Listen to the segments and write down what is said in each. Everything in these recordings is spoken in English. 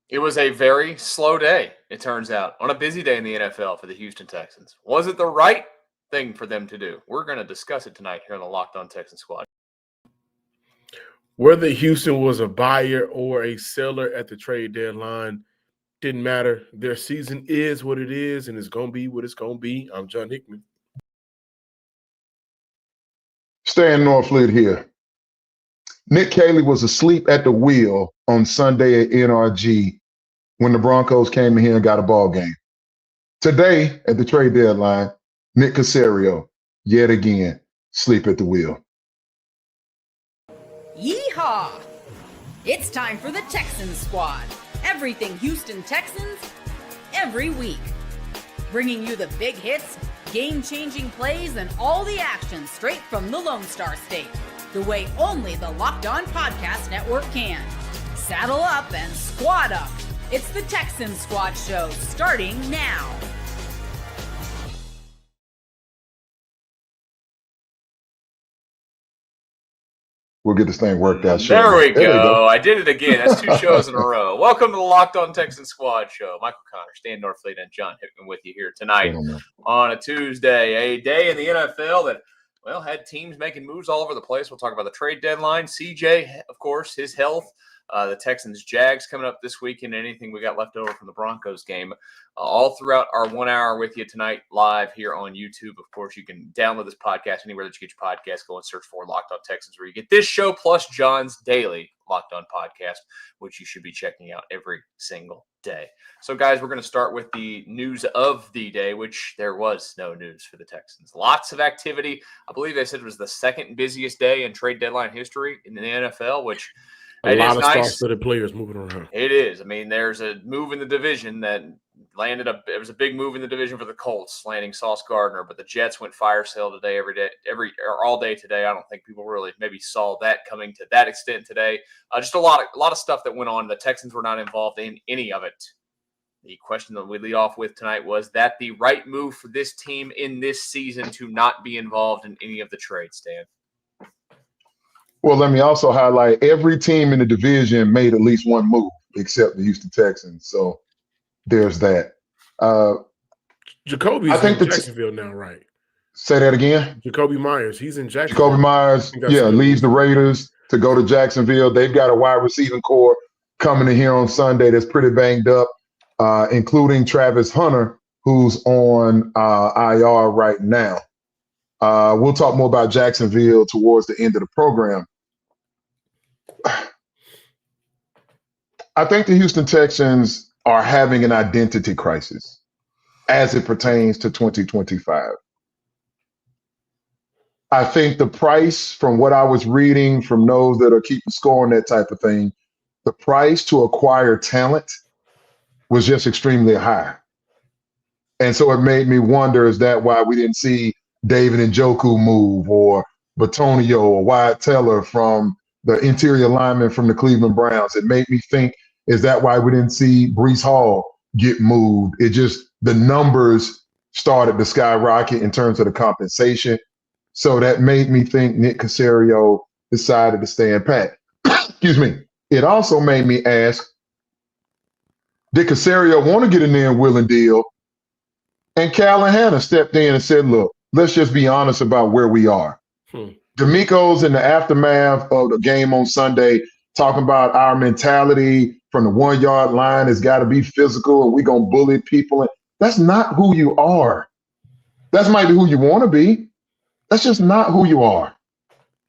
It was a very slow day, it turns out, on a busy day in the NFL for the Houston Texans. Was it the right thing for them to do? We're going to discuss it tonight here on the Locked On Texans Squad. Whether Houston was a buyer or a seller at the trade deadline, didn't matter. Their season is what it is, and it's going to be what it's going to be. I'm John Hickman. Stan Norfleet here. Nick Caley was asleep at the wheel on Sunday at NRG when the Broncos came in here and got a ball game. Today, at the trade deadline, Nick Caserio, yet again, sleep at the wheel. Yeehaw! It's time for the Texans Squad. Everything Houston Texans, every week. Bringing you the big hits, game-changing plays, and all the action straight from the Lone Star State. The way only the Locked On Podcast Network can. Saddle up and squad up. It's the Texans Squad Show, starting now. We'll get this thing worked out. There we go. I did it again. That's 2 shows in a row. Welcome to the Locked On Texans Squad Show. Michael Connor, Stan Norfleet, and John Hickman with you here tonight on a Tuesday, a day in the NFL that, well, had teams making moves all over the place. We'll talk about the trade deadline. CJ, of course, his health. The Texans Jags coming up this weekend, and anything we got left over from the Broncos game. All throughout our 1 hour with you tonight live here on YouTube. Of course, you can download this podcast anywhere that you get your podcast. Go and search for Locked On Texans, where you get this show plus John's daily Locked On podcast, which you should be checking out every single day. So, guys, we're going to start with the news of the day, which there was no news for the Texans. Lots of activity. I believe they said it was the second busiest day in trade deadline history in the NFL, which – a lot of star-studded players moving around. It is. I mean, there's a move in the division that landed up. It was a big move in the division for the Colts, landing Sauce Gardner. But the Jets went fire sale today, all day today. I don't think people really maybe saw that coming to that extent today. Just a lot of stuff that went on. The Texans were not involved in any of it. The question that we lead off with tonight was that the right move for this team in this season to not be involved in any of the trades, Stan? Well, let me also highlight every team in the division made at least one move except the Houston Texans. So there's that. Jacoby's in Jacksonville now, right? Say that again? Jacoby Myers. He's in Jacksonville. Jacoby Myers, leaves the Raiders to go to Jacksonville. They've got a wide receiving core coming in here on Sunday that's pretty banged up, including Travis Hunter, who's on IR right now. We'll talk more about Jacksonville towards the end of the program. I think the Houston Texans are having an identity crisis as it pertains to 2025. I think the price, from what I was reading from those that are keeping score on that type of thing, the price to acquire talent was just extremely high. And so it made me wonder, is that why we didn't see David Njoku move, or Batonio or Wyatt Teller from the interior lineman from the Cleveland Browns? It made me think, is that why we didn't see Breece Hall get moved? It just, the numbers started to skyrocket in terms of the compensation. So that made me think Nick Caserio decided to stand pat. Excuse me. It also made me ask, did Caserio want to get in there and will and deal? And Callahan stepped in and said, look, let's just be honest about where we are. D'Amico's in the aftermath of the game on Sunday talking about our mentality from the 1 yard line has got to be physical and we're going to bully people. And that's not who you are. That might be who you want to be. That's just not who you are.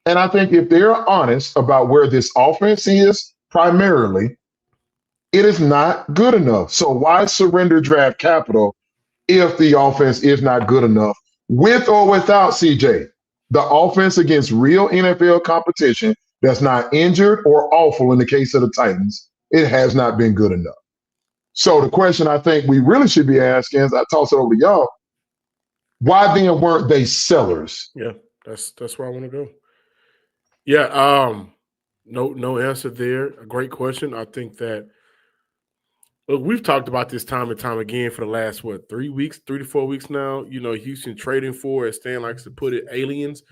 And I think if they're honest about where this offense is, primarily, it is not good enough. So why surrender draft capital if the offense is not good enough, with or without CJ? The offense against real NFL competition that's not injured or awful in the case of the Titans, it has not been good enough. So the question I think we really should be asking, as I toss it over to y'all, why then weren't they sellers? Yeah, that's where I want to go. Yeah, no answer there. A great question. I think that, look, we've talked about this time and time again for the last, 3 to 4 weeks now. You know, Houston trading for, as Stan likes to put it, aliens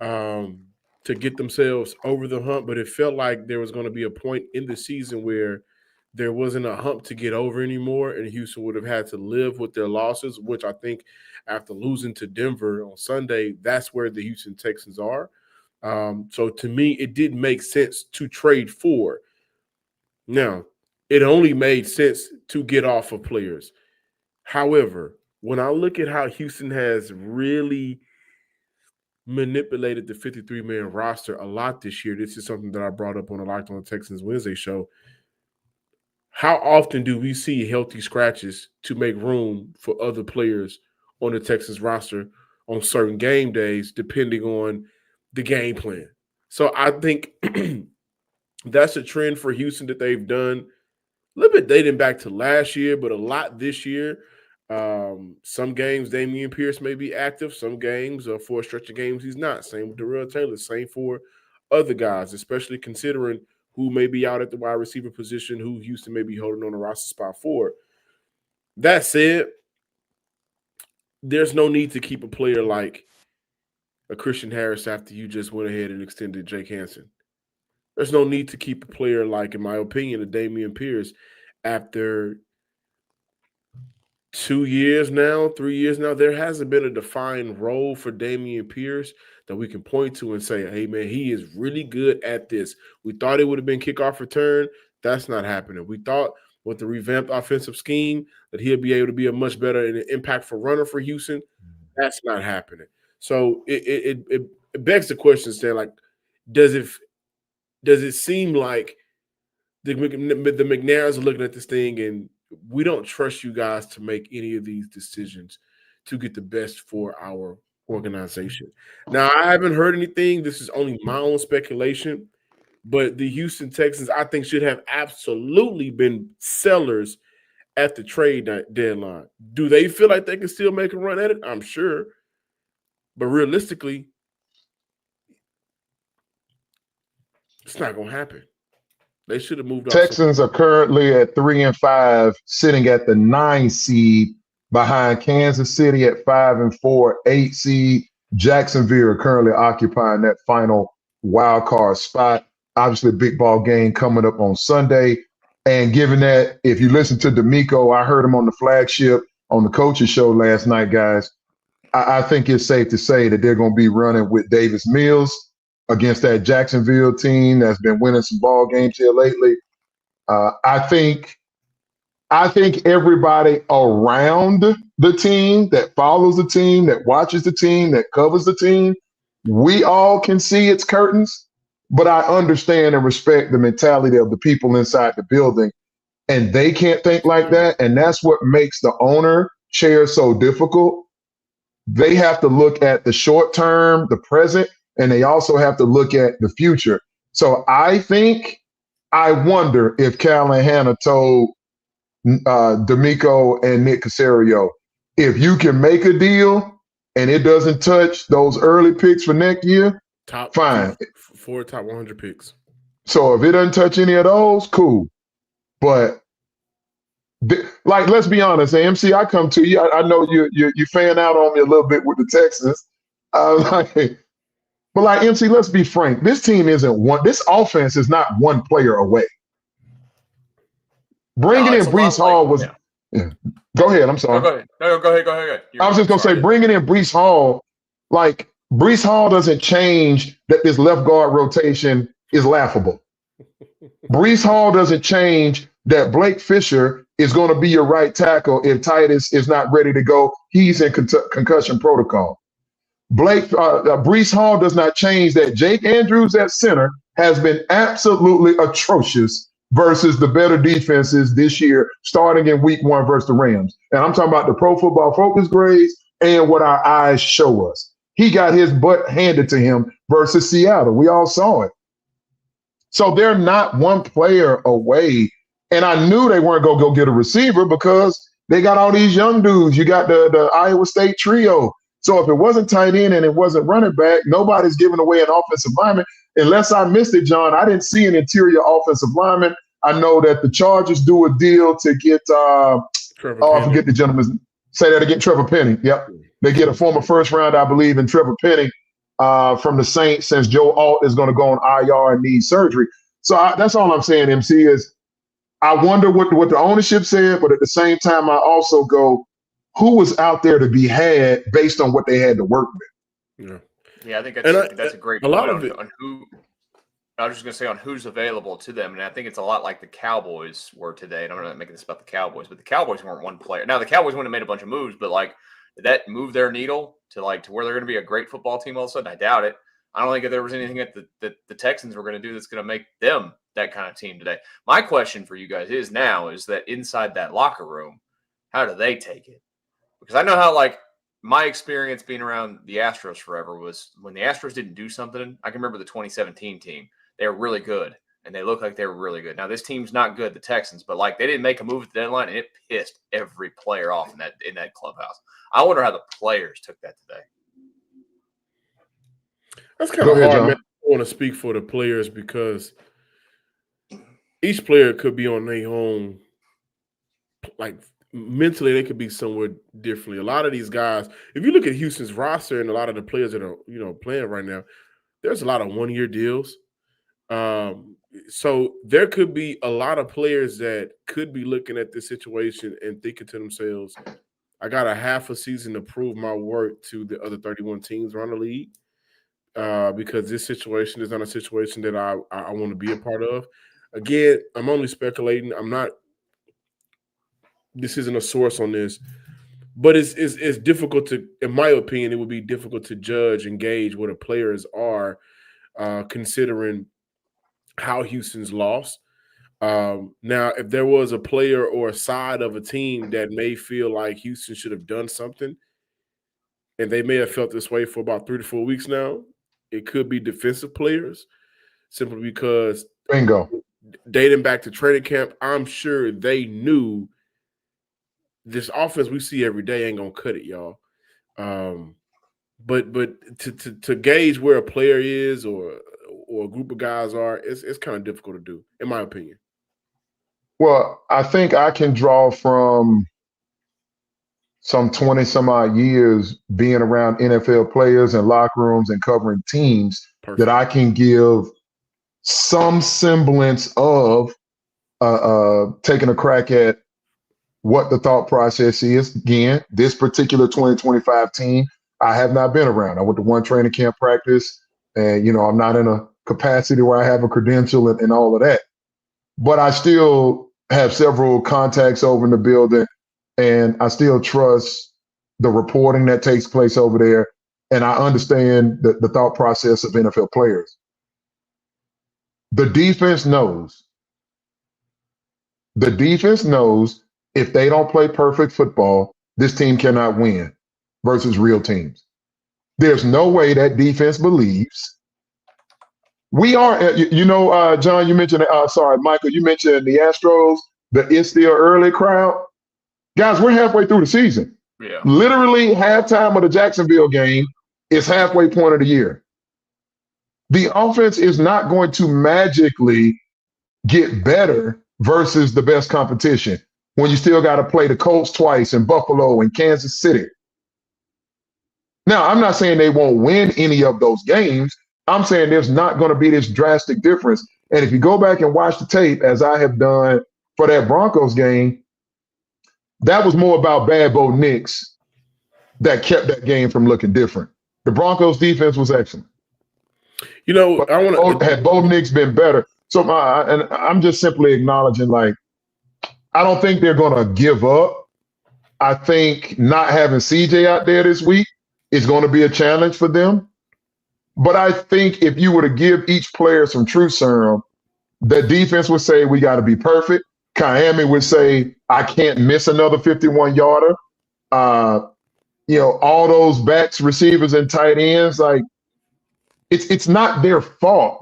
to get themselves over the hump. But it felt like there was going to be a point in the season where there wasn't a hump to get over anymore, and Houston would have had to live with their losses, which I think after losing to Denver on Sunday, that's where the Houston Texans are. So to me, it didn't make sense to trade for. Now, it only made sense to get off of players. However, when I look at how Houston has really manipulated the 53-man roster a lot this year, this is something that I brought up on the Locked On Texans Wednesday show. How often do we see healthy scratches to make room for other players on the Texans roster on certain game days, depending on the game plan? So I think that's a trend for Houston that they've done a little bit dating back to last year, but a lot this year. Some games Damian Pierce may be active. Some games, for a stretch of games, he's not. Same with Darrell Taylor. Same for other guys, especially considering who may be out at the wide receiver position, who Houston may be holding on the roster spot for. That said, there's no need to keep a player like a Christian Harris after you just went ahead and extended Jake Hansen. There's no need to keep a player like, in my opinion, a Damian Pierce after 2 years now, 3 years now. There hasn't been a defined role for Damian Pierce that we can point to and say, hey, man, he is really good at this. We thought it would have been kickoff return. That's not happening. We thought with the revamped offensive scheme that he'll be able to be a much better and impactful runner for Houston. That's not happening. So it begs the question, saying, like, does it seem like the McNairs are looking at this thing and we don't trust you guys to make any of these decisions to get the best for our organization? Now, I haven't heard anything. This is only my own speculation, but the Houston Texans, I think, should have absolutely been sellers at the trade deadline. Do they feel like they can still make a run at it? I'm sure. But realistically, it's not going to happen. They should have moved on. Texans are currently at 3-5, sitting at the 9 seed behind Kansas City at 5-4, 8 seed. Jacksonville are currently occupying that final wild card spot. Obviously, a big ball game coming up on Sunday. And given that, if you listen to D'Amico, I heard him on the flagship on the coaches show last night, guys. I think it's safe to say that they're going to be running with Davis Mills against that Jacksonville team that's been winning some ball games here lately. I think everybody around the team that follows the team, that watches the team, that covers the team, we all can see its curtains, but I understand and respect the mentality of the people inside the building, and they can't think like that, and that's what makes the owner chair so difficult. They have to look at the short term, the present, and they also have to look at the future. So I wonder if Callahan told D'Amico and Nick Caserio, if you can make a deal and it doesn't touch those early picks for next year, fine. 4 top 100 picks. So if it doesn't touch any of those, cool. But like, let's be honest, MC, I come to you. I know you fan out on me a little bit with the Texans. But like, MC, let's be frank. This team isn't one. This offense is not one player away. Bringing in Breece Hall was. Yeah. Go ahead. I'm sorry. Go ahead. I was just gonna say, bringing in Breece Hall, like, Breece Hall doesn't change that this left guard rotation is laughable. Breece Hall doesn't change that Blake Fisher is going to be your right tackle if Titus is not ready to go. He's in concussion protocol. Breece Hall does not change that Jake Andrews at center has been absolutely atrocious versus the better defenses this year, starting in week 1 versus the Rams. And I'm talking about the Pro Football Focus grades and what our eyes show us. He got his butt handed to him versus Seattle. We all saw it. So they're not one player away. And I knew they weren't going to go get a receiver because they got all these young dudes. You got the Iowa State trio. So if it wasn't tight end and it wasn't running back, nobody's giving away an offensive lineman. Unless I missed it, John, I didn't see an interior offensive lineman. I know that the Chargers do a deal to get I forget the gentleman's. Say that again, Trevor Penny. Yep. They get a former first round, I believe, in Trevor Penny from the Saints, since Joe Alt is going to go on IR and need surgery. So that's all I'm saying, MC, is I wonder what the ownership said, but at the same time, I also go, who was out there to be had based on what they had to work with? Yeah, I think that's a great point on who. I was just going to say on who's available to them, and I think it's a lot like the Cowboys were today. And I'm not making this about the Cowboys, but the Cowboys weren't one player. Now the Cowboys wouldn't have made a bunch of moves, but like did that move their needle to where they're going to be a great football team all of a sudden? I doubt it. I don't think that there was anything that the Texans were going to do that's going to make them that kind of team today. My question for you guys is that inside that locker room, how do they take it? Because I know how my experience being around the Astros forever was when the Astros didn't do something. I can remember the 2017 team. They were really good, and they looked like they were really good. Now, this team's not good, the Texans, but they didn't make a move at the deadline, and it pissed every player off in that clubhouse. I wonder how the players took that today. That's kind of hard, John. Man. I want to speak for the players because each player could be on their own. Mentally, they could be somewhere differently. A lot of these guys, if you look at Houston's roster and a lot of the players that are playing right now, there's a lot of one-year deals. So there could be a lot of players that could be looking at this situation and thinking to themselves, I got a half a season to prove my worth to the other 31 teams around the league because this situation is not a situation that I want to be a part of. Again, I'm only speculating. This isn't a source on this, but it's difficult to, in my opinion, it would be difficult to judge and gauge what the players are considering how Houston's lost. Now, if there was a player or a side of a team that may feel like Houston should have done something, and they may have felt this way for about 3 to 4 weeks now, it could be defensive players, simply because bingo. Dating back to training camp, I'm sure they knew this offense we see every day ain't gonna cut it, y'all. But to gauge where a player is or a group of guys are, it's kind of difficult to do, in my opinion. Well, I think I can draw from some 20 some odd years being around NFL players and locker rooms and covering teams. Perfect. That I can give some semblance of taking a crack at what the thought process is. Again, this particular 2025 team, I have not been around. I went to one training camp practice, and I'm not in a capacity where I have a credential and all of that. But I still have several contacts over in the building, and I still trust the reporting that takes place over there. And I understand the thought process of NFL players. The defense knows. The defense knows if they don't play perfect football, this team cannot win versus real teams. There's no way that defense believes. We are, John, you mentioned, Michael, you mentioned the Astros, the it's still early crowd. Guys, we're halfway through the season. Yeah. Literally halftime of the Jacksonville game is halfway point of the year. The offense is not going to magically get better versus the best competition when you still got to play the Colts twice and Buffalo and Kansas City. Now, I'm not saying they won't win any of those games. I'm saying there's not going to be this drastic difference. And if you go back and watch the tape, as I have done for that Broncos game, that was more about Bad Bo Nix that kept that game from looking different. The Broncos defense was excellent. Had Bo Nix been better. So and I'm just simply acknowledging, I don't think they're going to give up. I think not having CJ out there this week is going to be a challenge for them. But I think if you were to give each player some true serum, the defense would say, we got to be perfect. Miami would say, I can't miss another 51-yarder. All those backs, receivers, and tight ends, it's not their fault.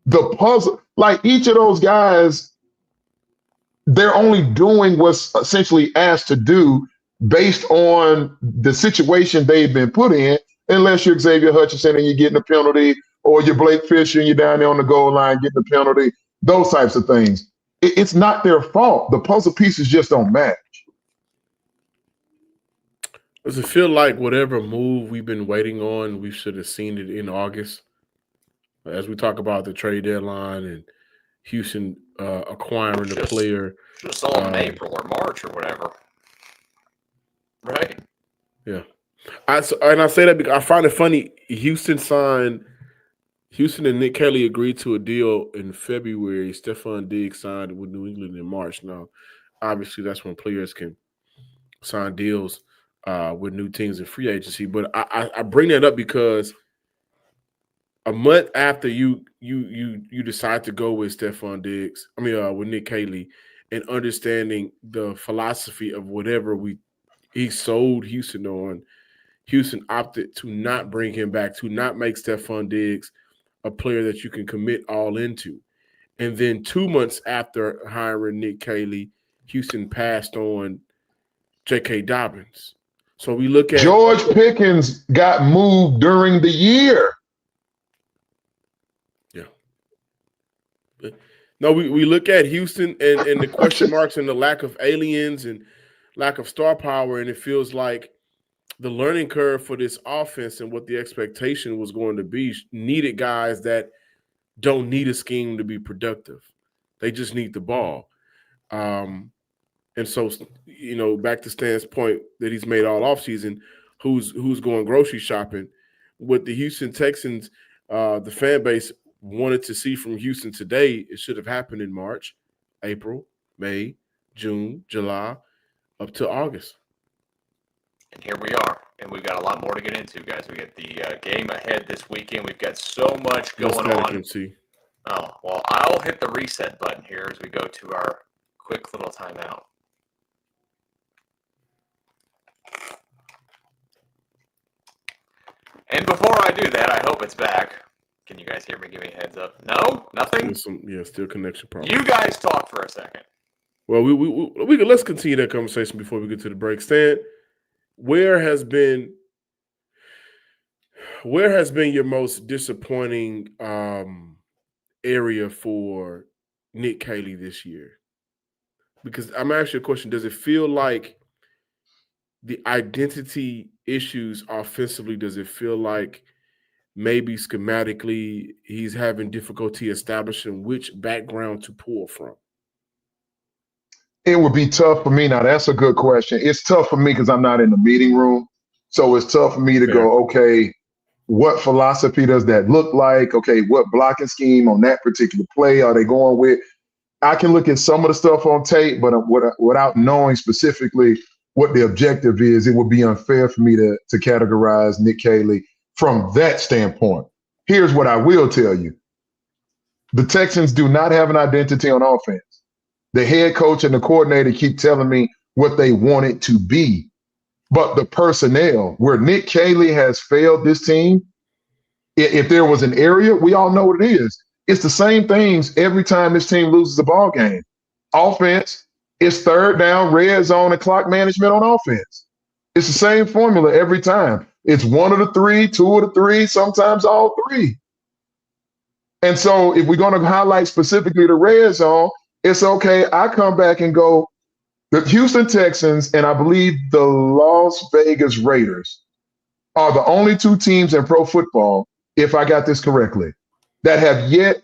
The puzzle, each of those guys, they're only doing what's essentially asked to do based on the situation they've been put in, unless you're Xavier Hutchinson and you're getting a penalty, or you're Blake Fisher and you're down there on the goal line getting a penalty, those types of things. It's not their fault. The puzzle pieces just don't match. Does it feel like whatever move we've been waiting on, we should have seen it in August? As we talk about the trade deadline and Houston acquiring the player. Should have saw him in April or March or whatever. Right? Yeah. I say that because I find it funny. Houston and Nick Kelly agreed to a deal in February. Stephon Diggs signed with New England in March. Now, obviously, that's when players can sign deals with new teams in free agency. But I bring that up because a month after you decide to go with Stephon Diggs, with Nick Kelly, and understanding the philosophy of whatever he sold Houston on, Houston opted to not bring him back, to not make Stephon Diggs a player that you can commit all into. And then 2 months after hiring Nick Kelly, Houston passed on J.K. Dobbins. So we look at George Pickens got moved during the year. Yeah. No, we look at Houston and the question marks and the lack of aliens and lack of star power, and it feels like the learning curve for this offense and what the expectation was going to be needed guys that don't need a scheme to be productive. They just need the ball. And so, back to Stan's point that he's made all offseason, who's going grocery shopping. With the Houston Texans, the fan base wanted to see from Houston today, it should have happened in March, April, May, June, July, up to August. And here we are. And we've got a lot more to get into, guys. We got the game ahead this weekend. We've got so much going on. Oh, well, I'll hit the reset button here as we go to our quick little timeout. And before I do that, I hope it's back. Can you guys hear me? Give me a heads up. No? Nothing? Still connection problem. You guys talk for a second. Well, let's continue that conversation before we get to the break. Stan, where has been your most disappointing area for Nick Kelly this year? Because I'm asking you a question. Does it feel like the identity issues offensively, does it feel like maybe schematically he's having difficulty establishing which background to pull from? It would be tough for me. Now, that's a good question. It's tough for me because I'm not in the meeting room. So it's tough for me to go, okay, what philosophy does that look like? Okay, what blocking scheme on that particular play are they going with? I can look at some of the stuff on tape, but without knowing specifically what the objective is, it would be unfair for me to categorize Nick Kelly from that standpoint. Here's what I will tell you. The Texans do not have an identity on offense. The head coach and the coordinator keep telling me what they want it to be. But the personnel, where Nick Kelly has failed this team, if there was an area, we all know what it is. It's the same things every time this team loses a ball game. Offense, it's third down, red zone, and clock management on offense. It's the same formula every time. It's one of the three, two of the three, sometimes all three. And so if we're going to highlight specifically the red zone, it's okay. I come back and go, the Houston Texans and I believe the Las Vegas Raiders are the only two teams in pro football, if I got this correctly, that have yet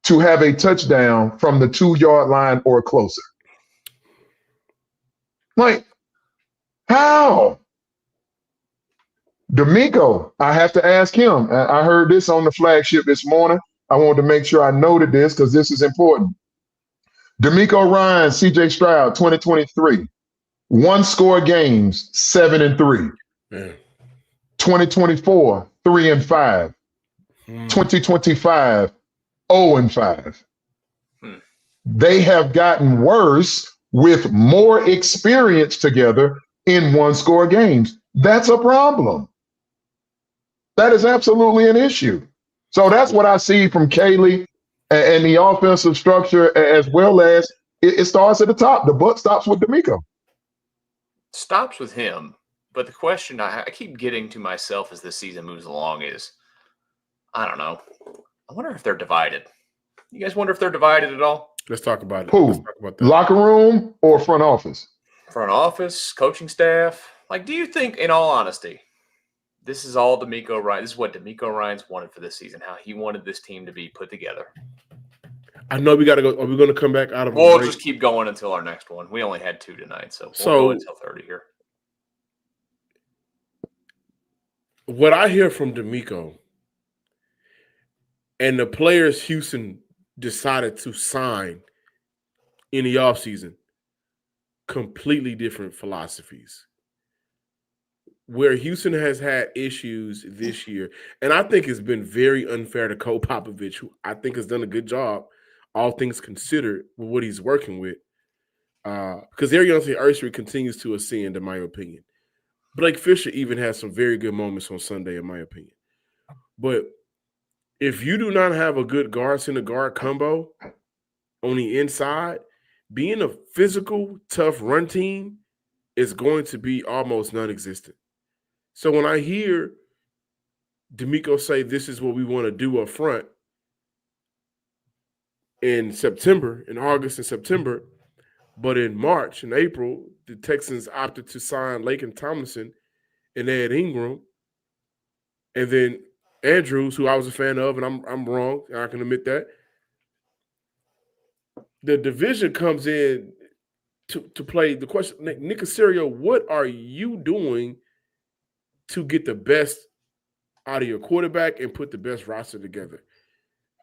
to have a touchdown from the 2-yard line or closer. Like, how? D'Amico, I have to ask him. I heard this on the flagship this morning. I wanted to make sure I noted this because this is important. D'Amico Ryan, CJ Stroud, 2023. 1-score games, 7-3. 2024, 3-5. 2025, 0-5. They have gotten worse with more experience together in 1-score games. That's a problem. That is absolutely an issue. So that's what I see from Kelly and the offensive structure, as well as it starts at the top. The buck stops with D'Amico. Stops with him. But the question I keep getting to myself as this season moves along is, I don't know. I wonder if they're divided. You guys wonder if they're divided at all? Let's talk about it. Who? Let's talk about that. Locker room or front office? Front office, coaching staff. Like, do you think, in all honesty, this is all D'Amico Ryan? This is what D'Amico Ryan's wanted for this season, how he wanted this team to be put together. I know we got to go. Are we going to come back out of? We'll just keep going until our next one. We only had 2 tonight, so we'll go until 30 here. What I hear from D'Amico and the players Houston decided to sign in the offseason, completely different philosophies. Where Houston has had issues this year, and I think it's been very unfair to Cole Popovich, who I think has done a good job, all things considered, with what he's working with. Because Ariane Ursary continues to ascend, in my opinion. Blake Fisher even has some very good moments on Sunday, in my opinion. But if you do not have a good guard center guard combo on the inside, being a physical, tough run team is going to be almost non-existent. So when I hear D'Amico say this is what we want to do up front in September, in August and September, but in March and April, the Texans opted to sign Laken Tomlinson and Ed Ingram, and then Andrews, who I was a fan of, and I'm wrong, I can admit that. The division comes in to play the question. Nick Caserio, what are you doing to get the best out of your quarterback and put the best roster together?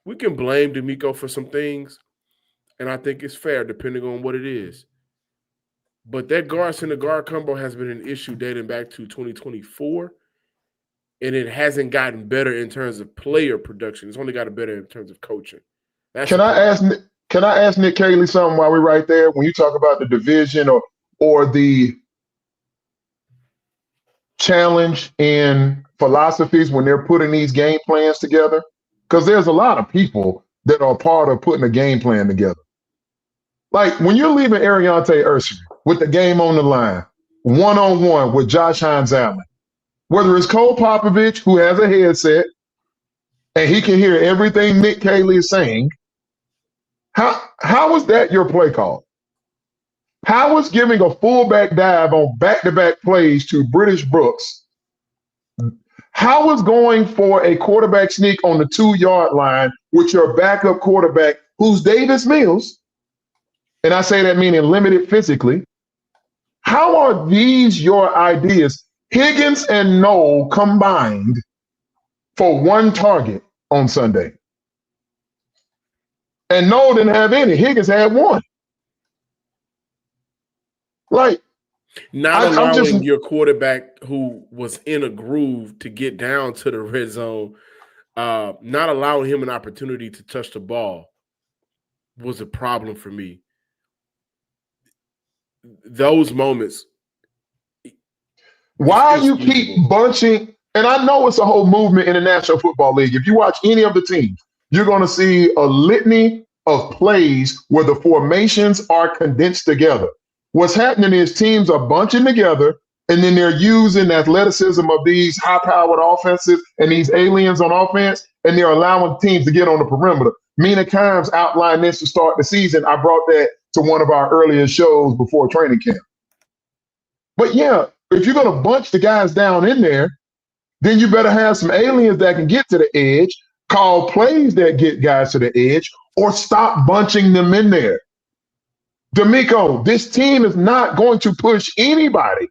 We can blame D'Amico for some things, and I think it's fair depending on what it is. But that guard center guard combo has been an issue dating back to 2024, and it hasn't gotten better in terms of player production. It's only gotten better in terms of coaching. Can I ask Nick Caley something while we're right there? When you talk about the division or the challenge in philosophies when they're putting these game plans together, because there's a lot of people that are part of putting a game plan together. Like when you're leaving Ariante Ursary with the game on the line, one-on-one with Josh Hines-Allen, whether it's Cole Popovich, who has a headset, and he can hear everything Nick Caley is saying, how is that your play call? How is giving a fullback dive on back-to-back plays to British Brooks? How is going for a quarterback sneak on the 2-yard line with your backup quarterback, who's Davis Mills? And I say that meaning limited physically. How are these your ideas? Higgins and Noel combined for 1 target on Sunday. And Noel didn't have any. Higgins had 1. Like, not allowing your quarterback who was in a groove to get down to the red zone, not allowing him an opportunity to touch the ball was a problem for me. Those moments. Why you keep bunching, and I know it's a whole movement in the National Football League. If you watch any of the teams, you're going to see a litany of plays where the formations are condensed together. What's happening is teams are bunching together, and then they're using the athleticism of these high-powered offenses and these aliens on offense, and they're allowing teams to get on the perimeter. Mina Kimes outlined this to start the season. I brought that to one of our earlier shows before training camp. But yeah, if you're going to bunch the guys down in there, then you better have some aliens that can get to the edge, call plays that get guys to the edge, or stop bunching them in there. D'Amico, this team is not going to push anybody.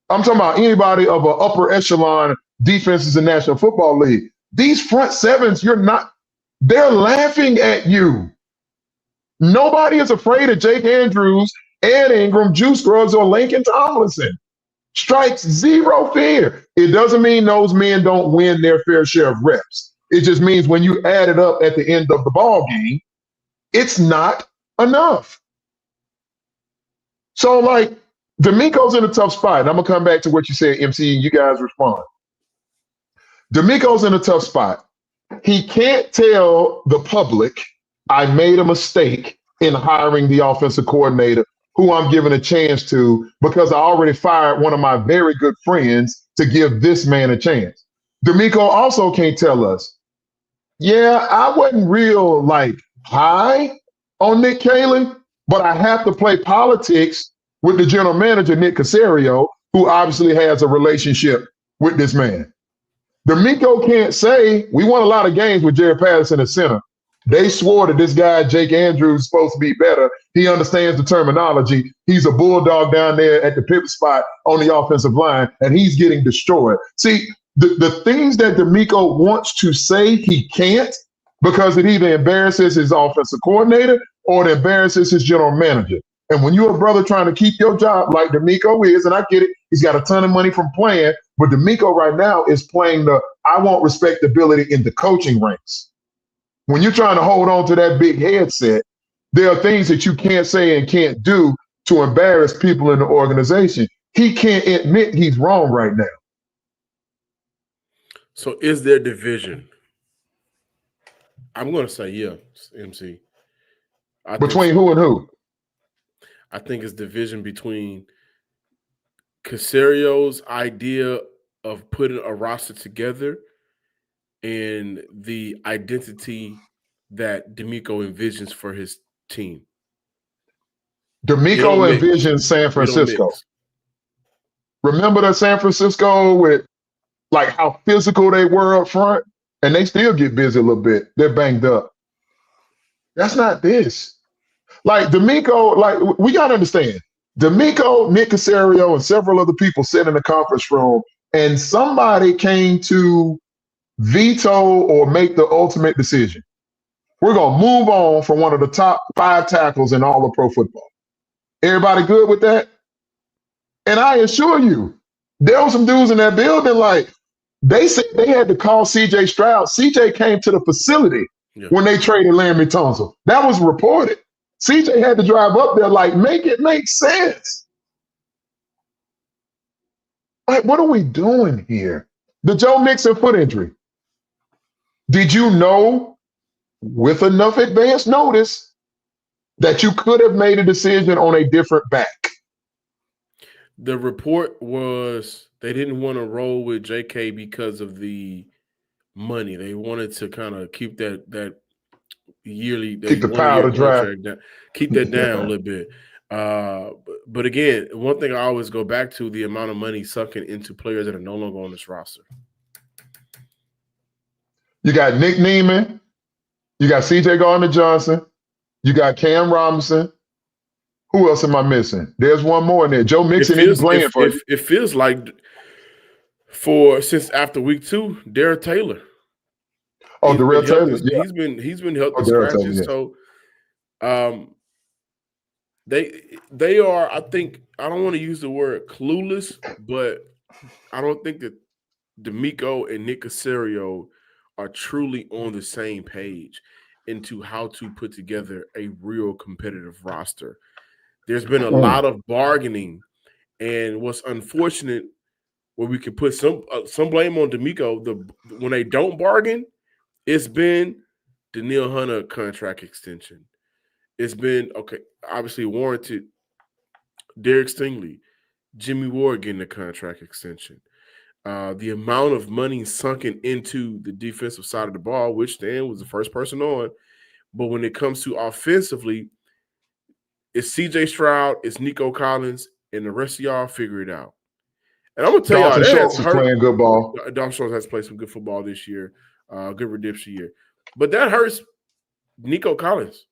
I'm talking about anybody of an upper echelon defenses in the National Football League. These front sevens, they're laughing at you. Nobody is afraid of Jake Andrews, Ed Ingram, Juice Scruggs, or Laken Tomlinson. Strikes 0 fear. It doesn't mean those men don't win their fair share of reps. It just means when you add it up at the end of the ball game, it's not enough. So, like, D'Amico's in a tough spot. And I'm going to come back to what you said, MC, and you guys respond. D'Amico's in a tough spot. He can't tell the public, I made a mistake in hiring the offensive coordinator who I'm giving a chance to because I already fired one of my very good friends to give this man a chance. D'Amico also can't tell us, yeah, I wasn't real, high on Nick Caley, but I have to play politics with the general manager, Nick Caserio, who obviously has a relationship with this man. D'Amico can't say, we won a lot of games with Jared Patterson at center, They swore that this guy, Jake Andrews, is supposed to be better. He understands the terminology. He's a bulldog down there at the pivot spot on the offensive line, and he's getting destroyed. See, the things that DeMeco wants to say, he can't, because it either embarrasses his offensive coordinator or it embarrasses his general manager. And when you're a brother trying to keep your job like DeMeco is, and I get it, he's got a ton of money from playing, but DeMeco right now is playing the I want respectability in the coaching ranks. When you're trying to hold on to that big headset, there are things that you can't say and can't do to embarrass people in the organization. He can't admit he's wrong right now. So is there division? I'm going to say, yeah, MC. Between who and who? I think it's division between Casario's idea of putting a roster together and the identity that DeMeco envisions for his team. DeMeco envisions San Francisco. Remember that San Francisco with like how physical they were up front, and they still get busy a little bit. They're banged up. That's not this. Like DeMeco, like we got to understand, DeMeco, Nick Caserio, and several other people sat in the conference room, and somebody came to veto or make the ultimate decision. We're going to move on from one of the top 5 tackles in all of pro football. Everybody good with that? And I assure you, there were some dudes in that building, like, they said they had to call CJ Stroud. CJ came to the facility when they traded Laremy Tunsil. That was reported. CJ had to drive up there, like, make it make sense. Like, what are we doing here? The Joe Mixon foot injury. Did you know with enough advance notice that you could have made a decision on a different back? The report was they didn't want to roll with JK because of the money. They wanted to kind of keep that yearly, keep the powder dry, keep that down a little bit. But again, one thing I always go back to, the amount of money sunken into players that are no longer on this roster. You got Nick Neiman, you got CJ Gardner-Johnson, you got Cam Robinson. Who else am I missing? There's one more in there. Joe Mixon isn't playing for you. It feels like since after week 2, Darrell Taylor. Oh, Darrell Taylor. Yeah. He's been helped with scratches. Taylor, yeah. So they are, I think, I don't want to use the word clueless, but I don't think that DeMeco and Nick Caserio are truly on the same page into how to put together a real competitive roster. There's been a lot of bargaining, and what's unfortunate, where we can put some blame on DeMeco, when they don't bargain, it's been the Neil Hunter contract extension. It's been, obviously warranted, Derek Stingley, Jimmy Ward getting a contract extension. The amount of money sunken into the defensive side of the ball, which Stan was the first person on. But when it comes to offensively, it's CJ Stroud, it's Nico Collins, and the rest of y'all figure it out. And I'm going to tell y'all, Schultz is playing good ball. Dalton Schultz has played some good football this year, good redemption year. But that hurts Nico Collins.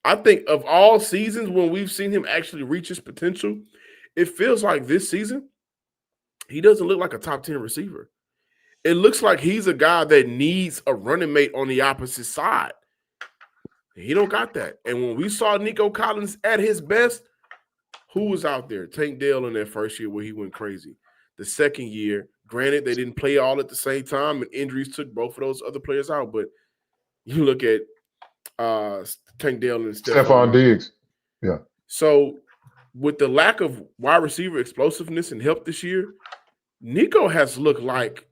I think of all seasons when we've seen him actually reach his potential, it feels like this season, he doesn't look like a top 10 receiver. It looks like he's a guy that needs a running mate on the opposite side. He don't got that. And when we saw Nico Collins at his best, who was out there? Tank Dell in that first year where he went crazy. The second year, granted, they didn't play all at the same time, and injuries took both of those other players out. But you look at Tank Dell and Stephon Diggs. Yeah. So with the lack of wide receiver explosiveness and help this year, Nico has looked like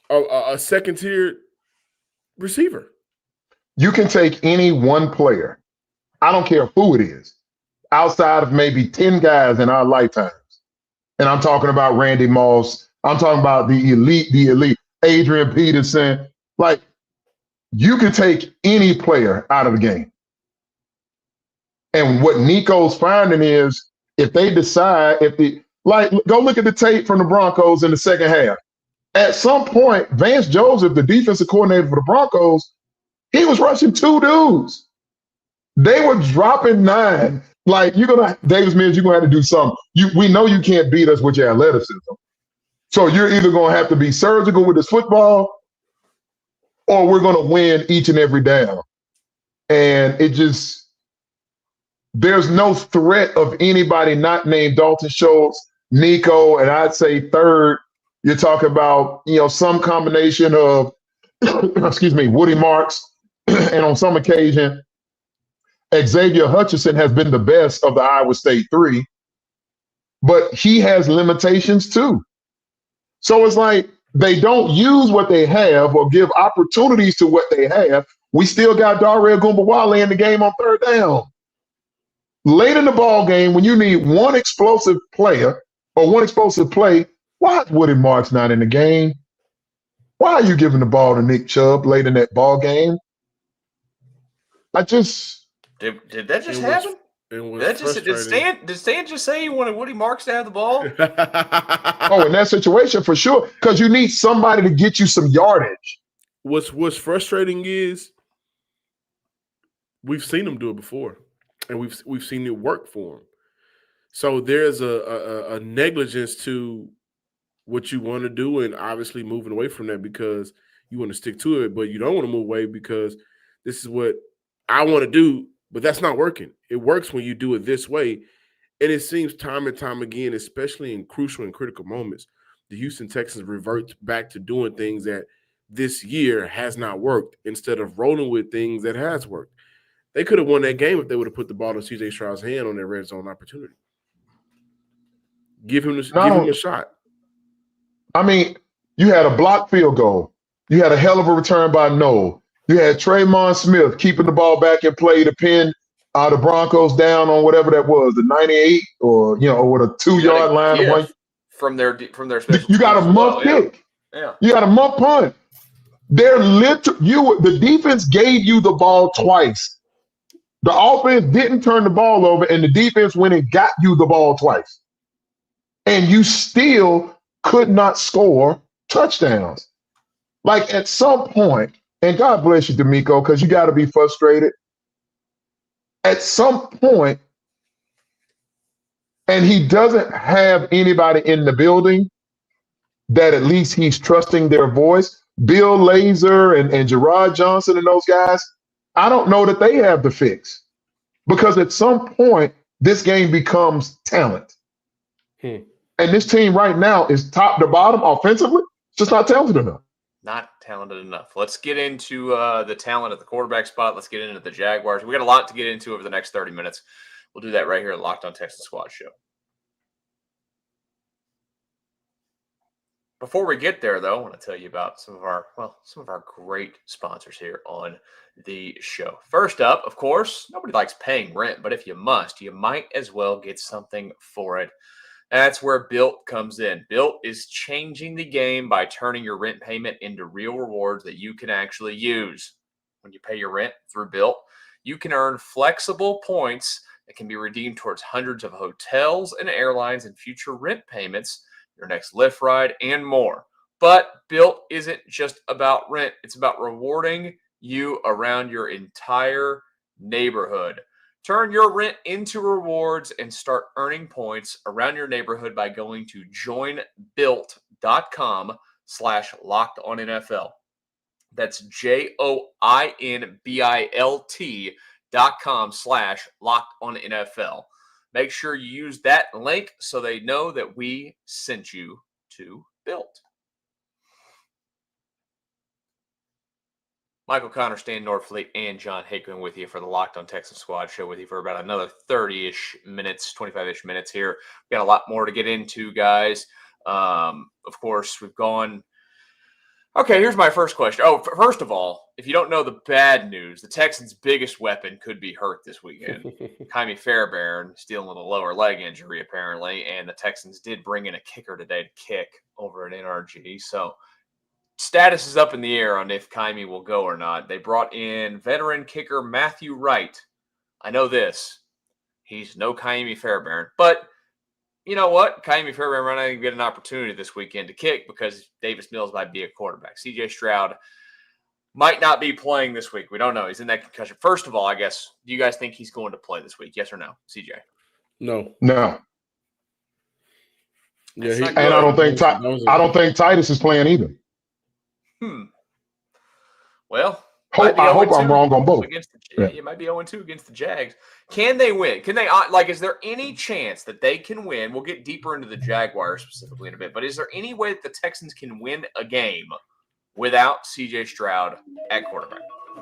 a second-tier receiver. You can take any one player, I don't care who it is, outside of maybe 10 guys in our lifetimes. And I'm talking about Randy Moss. I'm talking about the elite, Adrian Peterson. Like, you can take any player out of the game. And what Nico's finding is if they decide, go look at the tape from the Broncos in the second half. At some point, Vance Joseph, the defensive coordinator for the Broncos, he was rushing 2 dudes. They were dropping 9. Like, Davis Mills, you're going to have to do something. We know you can't beat us with your athleticism. So you're either going to have to be surgical with this football or we're going to win each and every down. And there's no threat of anybody not named Dalton Schultz, Nico, and I'd say third, you're talking about, some combination of, Woody Marks, and on some occasion, Xavier Hutchinson has been the best of the Iowa State 3, but he has limitations too. So it's like they don't use what they have or give opportunities to what they have. We still got Darrell Gumbawale in the game on third down. Late in the ball game, when you need one explosive player or one explosive play, why is Woody Marks not in the game? Why are you giving the ball to Nick Chubb late in that ball game? Did that just happen? Did Stan just say he wanted Woody Marks to have the ball? Oh, in that situation, for sure, because you need somebody to get you some yardage. What's frustrating is we've seen him do it before, and we've seen it work for him. So there's a negligence to what you want to do, and obviously moving away from that because you want to stick to it, but you don't want to move away because this is what I want to do. But that's not working. It works when you do it this way. And it seems time and time again, especially in crucial and critical moments, the Houston Texans revert back to doing things that this year has not worked instead of rolling with things that has worked. They could have won that game if they would have put the ball in CJ Stroud's hand on their red zone opportunity. Give him a shot. I mean, you had a blocked field goal. You had a hell of a return by Noel. You had Traymon Smith keeping the ball back in play to pin the Broncos down on whatever that was, the 98 or with a 2-yard line. From their special you got a muff kick. Yeah. You got a muff punt. The defense gave you the ball twice. The offense didn't turn the ball over, and the defense went and got you the ball twice. And you still could not score touchdowns. Like, at some point, and God bless you, D'Amico, because you got to be frustrated. At some point, and he doesn't have anybody in the building that at least he's trusting their voice. Bill Lazor and Gerard Johnson and those guys, I don't know that they have the fix. Because at some point, this game becomes talent. And this team right now is top to bottom offensively, just not talented enough. Not talented enough. Let's get into the talent at the quarterback spot. Let's get into the Jaguars. We got a lot to get into over the next 30 minutes. We'll do that right here at Locked On Texans Squad Show. Before we get there, though, I want to tell you about some of our great sponsors here on the show. First up, of course, nobody likes paying rent, but if you must, you might as well get something for it. That's where Bilt comes in. Bilt is changing the game by turning your rent payment into real rewards that you can actually use. When you pay your rent through Bilt, you can earn flexible points that can be redeemed towards hundreds of hotels and airlines and future rent payments, your next Lyft ride, and more. But Bilt isn't just about rent. It's about rewarding you around your entire neighborhood. Turn your rent into rewards and start earning points around your neighborhood by going to joinbilt.com/lockedonnfl. That's joinbilt.com/lockedonnfl. Make sure you use that link so they know that we sent you to Bilt. Michael Connor, Stan Norfleet, and John Hickman with you for the Locked On Texans Squad Show with you for about another 30-ish minutes, 25-ish minutes here. We've got a lot more to get into, guys. Of course, we've gone. Okay, here's my first question. Oh, first of all, if you don't know the bad news, the Texans' biggest weapon could be hurt this weekend. Kymie Fairbairn dealing with a lower leg injury, apparently, and the Texans did bring in a kicker today to kick over at NRG. So status is up in the air on if Kymie will go or not. They brought in veteran kicker Matthew Wright. I know this. He's no Kymie Fairbairn, but you know what? Kaimi Fairbairn might not even get an opportunity this weekend to kick because Davis Mills might be a quarterback. CJ Stroud might not be playing this week. We don't know. He's in that concussion. First of all, I guess, do you guys think he's going to play this week? Yes or no, CJ? No. Yeah, and I don't think Titus is playing either. Well, I hope I'm wrong on both. It might be 0-2 against the Jags. Can they win? Can they is there any chance that they can win? We'll get deeper into the Jaguars specifically in a bit, but is there any way that the Texans can win a game without CJ Stroud at quarterback?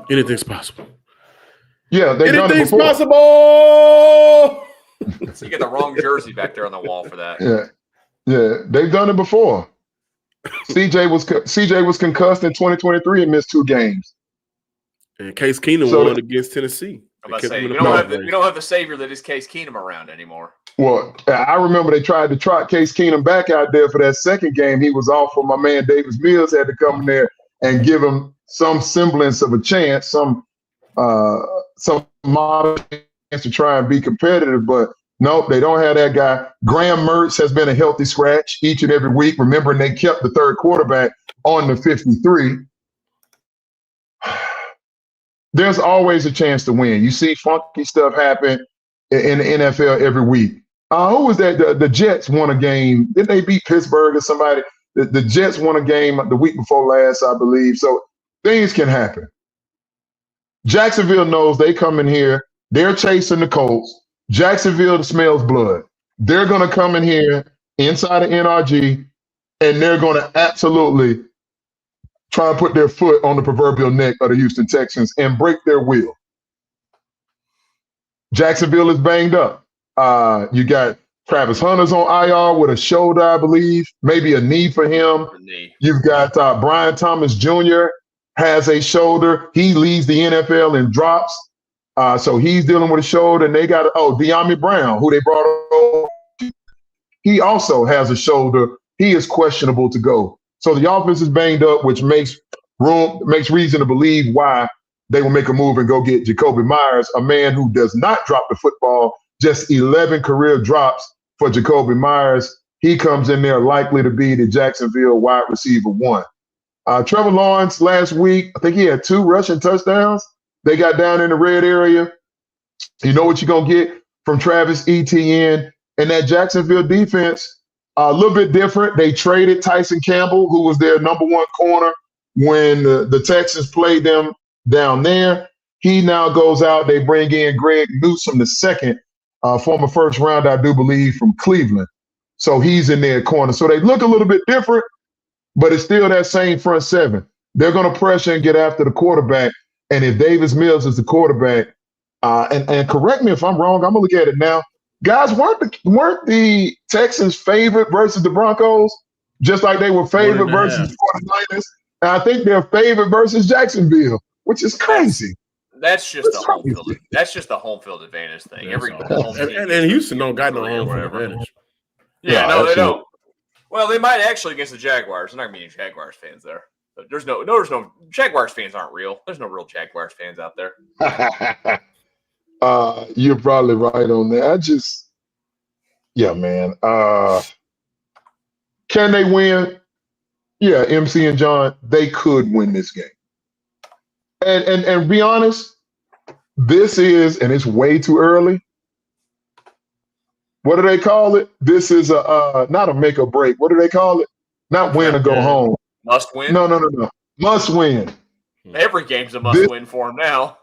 Anything's possible. Yeah, they've done it before. Anything's possible. So you got the wrong jersey back there on the wall for that. Yeah, they've done it before. CJ was concussed in 2023 and missed 2 games. And Case Keenum won against Tennessee. I'm about to say, we don't have the savior that is Case Keenum around anymore. Well, I remember they tried to trot Case Keenum back out there for that second game. He was off for my man Davis Mills had to come in there and give him some semblance of a chance, some modest chance to try and be competitive. But nope, they don't have that guy. Graham Mertz has been a healthy scratch each and every week. Remembering they kept the third quarterback on the 53. There's always a chance to win. You see funky stuff happen in the NFL every week. Who was that? The Jets won a game. Didn't they beat Pittsburgh or somebody? The Jets won a game the week before last, I believe. So things can happen. Jacksonville knows they come in here. They're chasing the Colts. Jacksonville smells blood. They're going to come in here inside of NRG, and they're going to absolutely try and put their foot on the proverbial neck of the Houston Texans and break their will. Jacksonville is banged up. You got Travis Hunter's on IR with a shoulder, I believe, maybe a knee for him. You've got Brian Thomas Jr. has a shoulder. He leads the NFL in drops. So he's dealing with a shoulder. And they got, De'Ami Brown, who they brought over. He also has a shoulder. He is questionable to go. So the offense is banged up, which makes reason to believe why they will make a move and go get Jacoby Myers, a man who does not drop the football, just 11 career drops for Jacoby Myers. He comes in there likely to be the Jacksonville wide receiver 1. Trevor Lawrence last week, I think he had 2 rushing touchdowns. They got down in the red area. You know what you're going to get from Travis Etienne and that Jacksonville defense. A little bit different. They traded Tyson Campbell, who was their number 1 corner when the Texans played them down there. He now goes out. They bring in Greg Newsome II, former first round, I do believe, from Cleveland. So he's in their corner. So they look a little bit different, but it's still that same front 7. They're going to pressure and get after the quarterback. And if Davis Mills is the quarterback, and correct me if I'm wrong, I'm going to look at it now. Guys, weren't the Texans favorite versus the Broncos, just like they were favorite versus the 49ers? And I think they're favorite versus Jacksonville, which is crazy. That's just the home field. That's just the home field advantage thing. And Houston don't got no home field advantage. Yeah, no, they don't. Well, they might actually against the Jaguars. They're not going to be any Jaguars fans there. But there's no Jaguars fans aren't real. There's no real Jaguars fans out there. You're probably right on that. Man. Can they win? Yeah, MC and John, they could win this game. And be honest, this is, and it's way too early. What do they call it? This is not a make or break. What do they call it? Not win or go home. Must win? No. Must win. Every game's a must win for them now.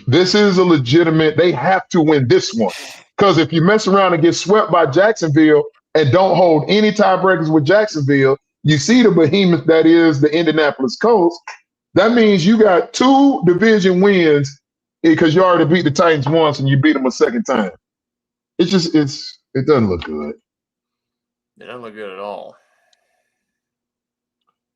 This is a legitimate, they have to win this one. Because if you mess around and get swept by Jacksonville and don't hold any tiebreakers with Jacksonville, you see the behemoth that is the Indianapolis Colts. That means you got 2 division wins because you already beat the Titans once and you beat them a second time. It doesn't look good. It doesn't look good at all.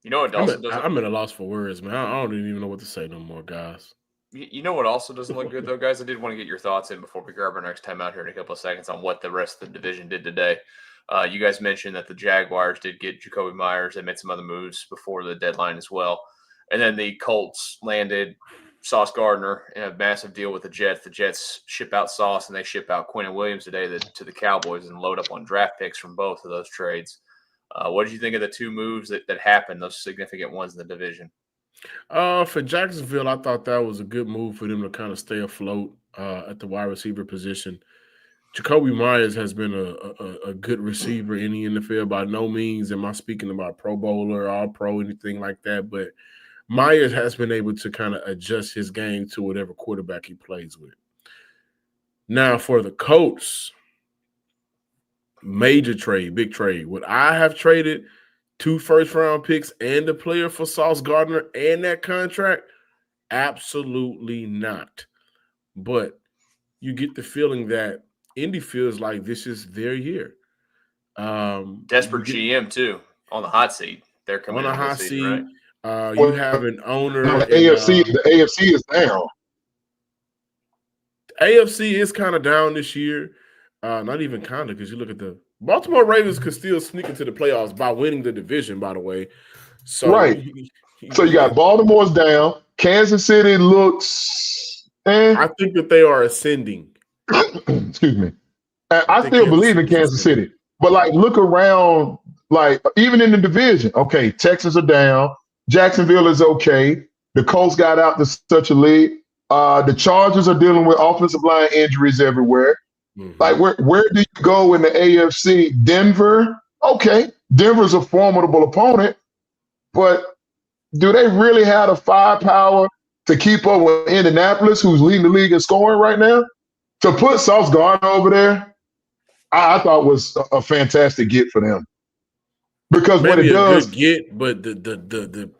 You know what also doesn't? I'm at a loss for words, man. I don't even know what to say no more, guys. You know what also doesn't look good, though, guys? I did want to get your thoughts in before we grab our next time out here in a couple of seconds on what the rest of the division did today. You guys mentioned that the Jaguars did get Jacoby Myers. They made some other moves before the deadline as well. And then the Colts landed Sauce Gardner in a massive deal with the Jets. The Jets ship out Sauce and they ship out Quentin Williams today to the Cowboys and load up on draft picks from both of those trades. What did you think of the two moves that happened, those significant ones in the division? For Jacksonville, I thought that was a good move for them to kind of stay afloat at the wide receiver position. Jacoby Myers has been a good receiver in the NFL. By no means am I speaking about Pro Bowler, All-Pro, anything like that, but Myers has been able to kind of adjust his game to whatever quarterback he plays with. Now, for the Colts, major trade, big trade. Would I have traded 2 first-round picks and a player for Sauce Gardner and that contract? Absolutely not. But you get the feeling that Indy feels like this is their year. Desperate GM, too, on the hot seat. They're coming on a hot season, seat. right? You have an owner. The AFC is down. AFC is kind of down this year. Not even kind of, because you look at the Baltimore Ravens could still sneak into the playoffs by winning the division, by the way. So, right. So you got Baltimore's down. Kansas City looks. I think that they are ascending. Excuse me. I still believe in Kansas City. But, like, look around, like, even in the division. Okay, Texans are down. Jacksonville is okay. The Colts got out to such a lead. The Chargers are dealing with offensive line injuries everywhere. Mm-hmm. Like, where do you go in the AFC? Denver? Okay. Denver's a formidable opponent. But do they really have the firepower to keep up with Indianapolis, who's leading the league in scoring right now? To put Sauce Gardner over there, I thought was a fantastic get for them. Because maybe what it does, good get, but the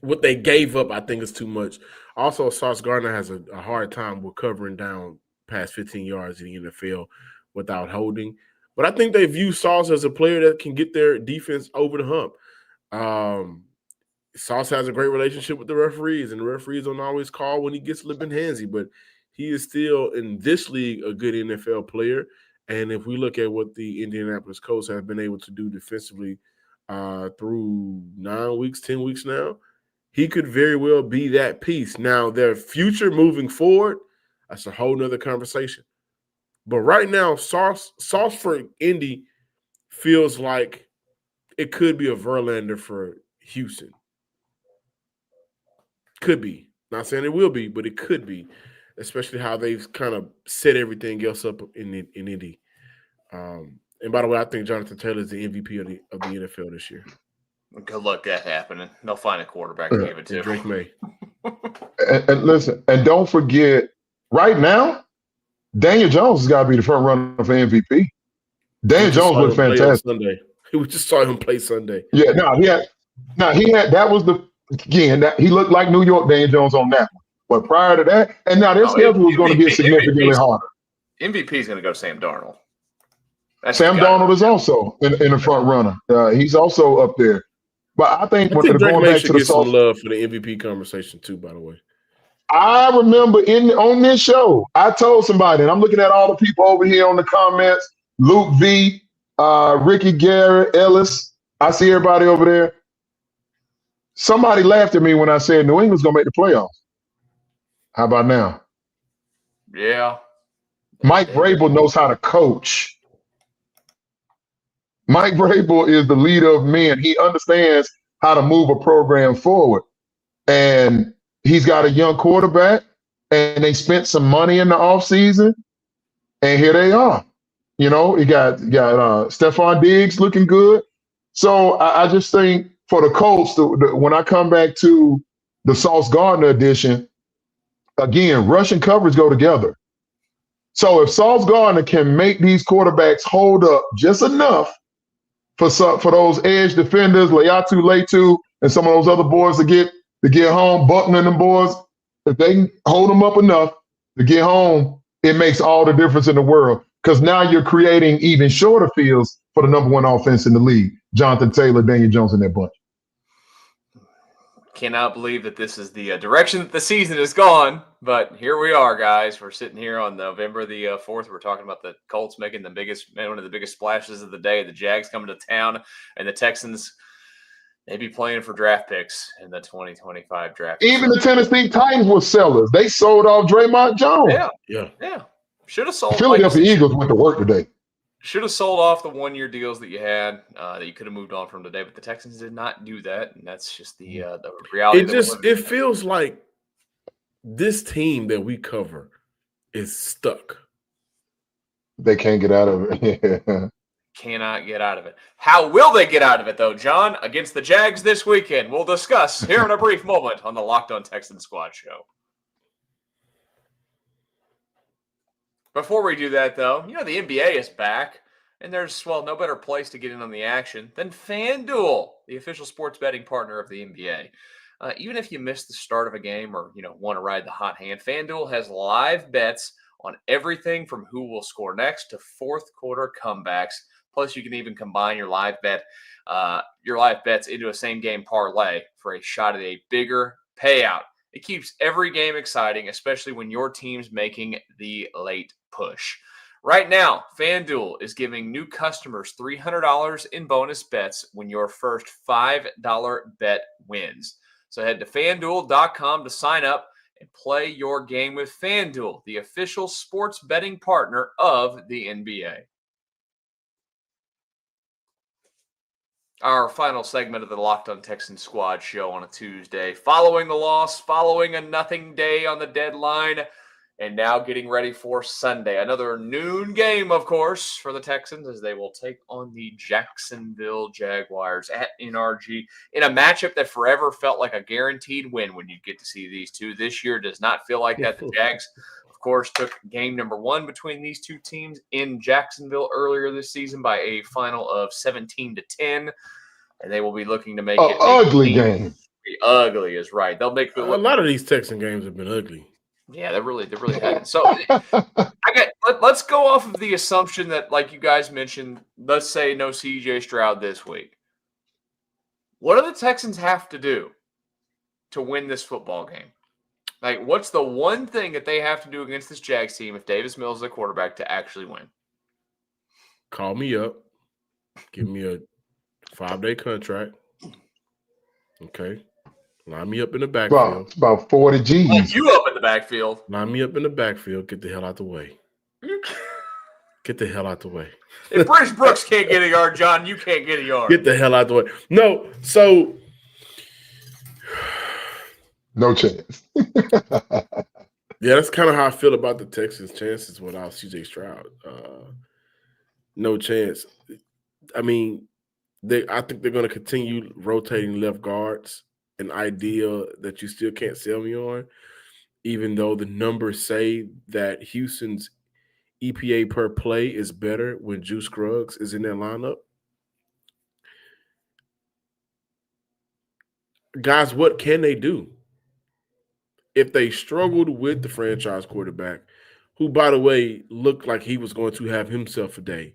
what they gave up, I think, is too much. Also, Sauce Gardner has a hard time with covering down past 15 yards in the NFL without holding. But I think they view Sauce as a player that can get their defense over the hump. Sauce has a great relationship with the referees, and the referees don't always call when he gets a little bit handsy, but he is still, in this league, a good NFL player. And if we look at what the Indianapolis Colts have been able to do defensively through 9 weeks, 10 weeks now, he could very well be that piece. Now, their future moving forward, that's a whole nother conversation. But right now, Sauce for Indy feels like it could be a Verlander for Houston. Could be. Not saying it will be, but it could be. Especially how they've kind of set everything else up in Indy. And by the way, I think Jonathan Taylor is the MVP of the NFL this year. Good luck that happening. They'll find a quarterback to give it to. Drake May. and listen, and don't forget, right now, Daniel Jones has got to be the front runner for MVP. Daniel Jones looked fantastic. Sunday. We just saw him play Sunday. Yeah, that was he looked like New York Daniel Jones on that one. But prior to that, and now their schedule is going to get significantly harder. MVP is going to go Sam Darnold. Sam Darnold is also in the front runner. He's also up there. But I think when they're going back to the some love for the MVP conversation too, by the way. I remember on this show, I told somebody, and I'm looking at all the people over here on the comments, Luke V, Ricky Garrett, Ellis. I see everybody over there. Somebody laughed at me when I said New England's going to make the playoffs. How about now? Yeah. Mike Vrabel knows how to coach. Mike Vrabel is the leader of men. He understands how to move a program forward. And he's got a young quarterback, and they spent some money in the offseason, and here they are. You know, you got Stephon Diggs looking good. So I just think for the Colts, when I come back to the Sauce Gardner edition, again, rush and coverage go together. So if Sauce Gardner can make these quarterbacks hold up just enough for those edge defenders, Leatu, and some of those other boys to get home, Buckner and them boys, if they can hold them up enough to get home, it makes all the difference in the world. Because now you're creating even shorter fields for the number one offense in the league. Jonathan Taylor, Daniel Jones, and that bunch. Cannot believe that this is the direction that the season has gone, but here we are, guys. We're sitting here on November the 4th. We're talking about the Colts making one of the biggest splashes of the day. The Jags coming to town, and the Texans Maybe playing for draft picks in the 2025 draft. Even the Tennessee Titans were sellers. They sold off Draymond Jones. Yeah. Should have sold. Philadelphia Eagles went to work today. Should have sold off the 1-year deals that you had that you could have moved on from today, but the Texans did not do that, and that's just the reality. It feels like this team that we cover is stuck. They can't get out of it. Cannot get out of it. How will they get out of it, though, John? Against the Jags this weekend. We'll discuss here in a brief moment on the Locked On Texans Squad Show. Before we do that, though, the NBA is back, and there's, no better place to get in on the action than FanDuel, the official sports betting partner of the NBA. Even if you missed the start of a game or, want to ride the hot hand, FanDuel has live bets on everything from who will score next to fourth quarter comebacks. Plus, you can even combine your live bets into a same-game parlay for a shot at a bigger payout. It keeps every game exciting, especially when your team's making the late push. Right now, FanDuel is giving new customers $300 in bonus bets when your first $5 bet wins. So head to FanDuel.com to sign up and play your game with FanDuel, the official sports betting partner of the NBA. Our final segment of the Locked On Texans Squad Show on a Tuesday. Following the loss, following a nothing day on the deadline, and now getting ready for Sunday. Another noon game, of course, for the Texans as they will take on the Jacksonville Jaguars at NRG in a matchup that forever felt like a guaranteed win when you get to see these two. This year does not feel like that. The Jags, of course, took game number 1 between these two teams in Jacksonville earlier this season by a final of 17-10, and they will be looking to make it an ugly game. Ugly is right. They'll make a lot of these Texan games have been ugly. Yeah, they really have. So let's go off of the assumption that, like you guys mentioned, let's say no CJ Stroud this week. What do the Texans have to do to win this football game? Like, what's the one thing that they have to do against this Jags team if Davis Mills is the quarterback to actually win? Call me up. Give me a 5-day contract. Okay. Line me up in the backfield. About 40 G's. Line you up in the backfield. Line me up in the backfield. Get the hell out the way. Get the hell out the way. If British Brooks can't get a yard, John, you can't get a yard. Get the hell out the way. No, so no chance. Yeah, that's kind of how I feel about the Texans' chances without CJ Stroud. No chance. I mean, I think they're going to continue rotating left guards, an idea that you still can't sell me on, even though the numbers say that Houston's EPA per play is better when Juice Scruggs is in their lineup. Guys, what can they do? If they struggled with the franchise quarterback, who, by the way, looked like he was going to have himself a day,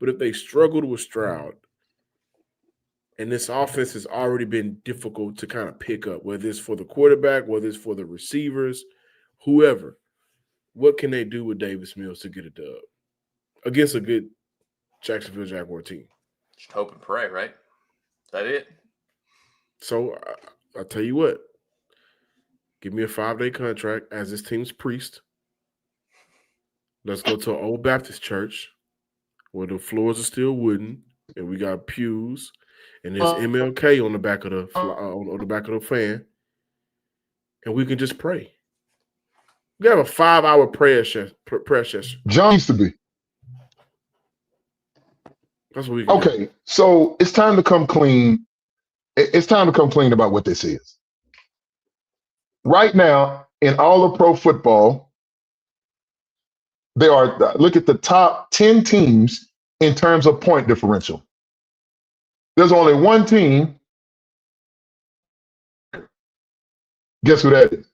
but if they struggled with Stroud, and this offense has already been difficult to kind of pick up, whether it's for the quarterback, whether it's for the receivers, whoever, what can they do with Davis Mills to get a dub against a good Jacksonville Jaguar team? Just hope and pray, right? Is that it? So I'll tell you what. Give me a 5-day contract as this team's priest. Let's go to an old Baptist church where the floors are still wooden and we got pews and there's MLK on the back of the fan, and we can just pray. We have a 5-hour prayer session. John used to be. That's what we can do. So it's time to come clean. It's time to come clean about what this is. Right now, in all of pro football, look at the top 10 teams in terms of point differential. There's only one team. Guess who that is?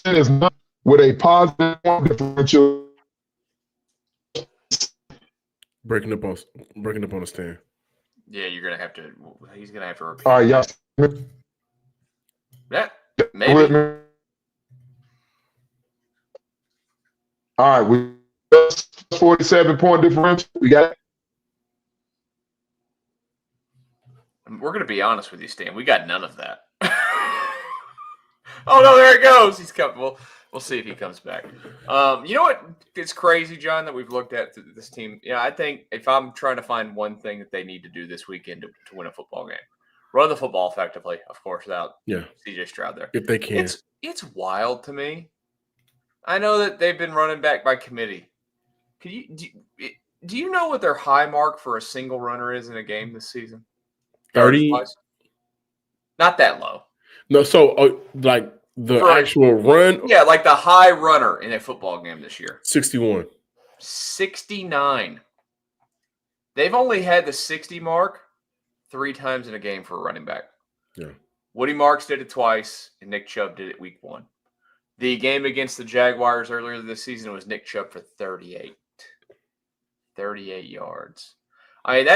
It is not with a positive point differential. Breaking up on the stand. Yeah, he's gonna have to repeat. All right, y'all. Yeah, maybe. All right, 47-point differential. We got it. We're going to be honest with you, Stan. We got none of that. Oh, no, there it goes. He's coming. We'll see if he comes back. You know what? It's crazy, John, that we've looked at this team. Yeah, I think if I'm trying to find one thing that they need to do this weekend to win a football game, run the football effectively, of course, without CJ Stroud there. If they can. It's wild to me. I know that they've been running back by committee. Do you know what their high mark for a single runner is in a game this season? 30? Not that low. No, so like the actual run? Yeah, like the high runner in a football game this year. 61. 69. They've only had the 60 mark 3 times in a game for a running back. Yeah. Woody Marks did it twice, and Nick Chubb did it week 1. The game against the Jaguars earlier this season was Nick Chubb for 38. 38 yards. I mean,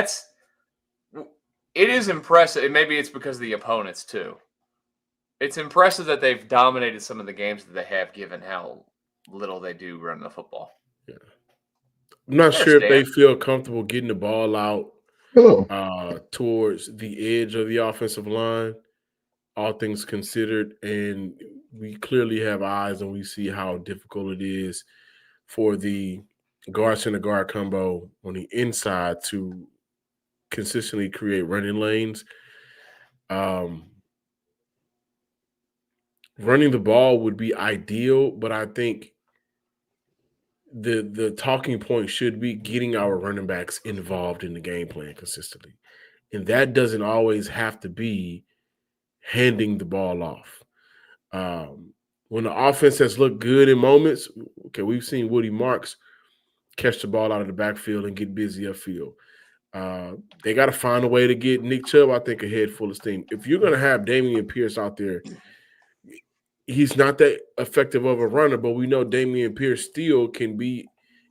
it is impressive. And maybe it's because of the opponents, too. It's impressive that they've dominated some of the games that they have, given how little they do run the football. Yeah. I'm not sure if they feel comfortable getting the ball out towards the edge of the offensive line, all things considered. And we clearly have eyes and we see how difficult it is for the guard-center guard combo on the inside to consistently create running lanes. Running the ball would be ideal, but I think the talking point should be getting our running backs involved in the game plan consistently. And that doesn't always have to be handing the ball off. When the offense has looked good in moments, okay, we've seen Woody Marks catch the ball out of the backfield and get busy upfield. They got to find a way to get Nick Chubb, I think, a head full of steam. If you're going to have Dameon Pierce out there, he's not that effective of a runner, but we know Dameon Pierce still can be